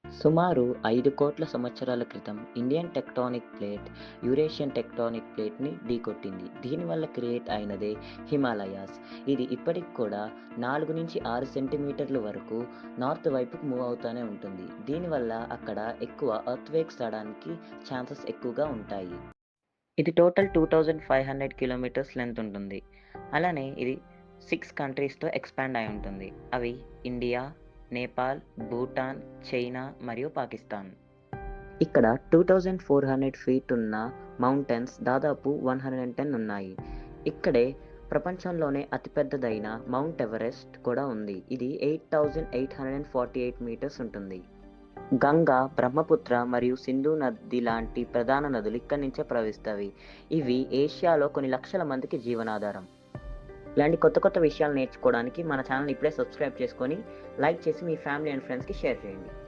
సుమారు 5 కోట్ల సంవత్సరాల క్రితం Indian tectonic plate Eurasian tectonic ప్లేట్‌ని ఢీకొట్టింది. దీనివల్ల క్రియేట్ అయినదే హిమాలయాస్. ఇది ఇప్పటికి కూడా 4-6 సెంటీమీటర్ల వరకు నార్త్ వైపుకు మూవ్ అవుతానే ఉంటుంది. దీనివల్ల అక్కడ ఎక్కువ ఎర్త్‌క్వేక్స్ రాడానికి ఛాన్సెస్ ఎక్కువగా ఉంటాయి. ఇది టోటల్ 2500 కిలోమీటర్స్ లెంత్ ఉంటుంది. అలానే ఇది 6 కంట్రీస్‌తో ఎక్స్‌పాండ్ అయి ఉంటుంది. అవి ఇండియా, నేపాల్, భూటాన్, చైనా మరియు పాకిస్తాన్. ఇక్కడ 2400 ఫీట్ ఉన్న మౌంటైన్స్ దాదాపు 110 ఉన్నాయి. ఇక్కడే ప్రపంచంలోనే అతిపెద్దదైన మౌంట్ ఎవరెస్ట్ కూడా ఉంది. ఇది 8848 మీటర్స్ ఉంటుంది. గంగా, బ్రహ్మపుత్ర మరియు సింధు నది లాంటి ప్రధాన నదులు ఇక్కడి నుంచే ప్రవహిస్తవి. ఇవి ఏషియాలో కొన్ని లక్షల మందికి జీవనాధారం. ఇలాంటి కొత్త కొత్త విషయాలు నేర్చుకోవడానికి మన ఛానల్‌ని ఇప్పుడే సబ్స్క్రైబ్ చేసుకొని, లైక్ చేసి మీ ఫ్యామిలీ అండ్ ఫ్రెండ్స్‌కి షేర్ చేయండి.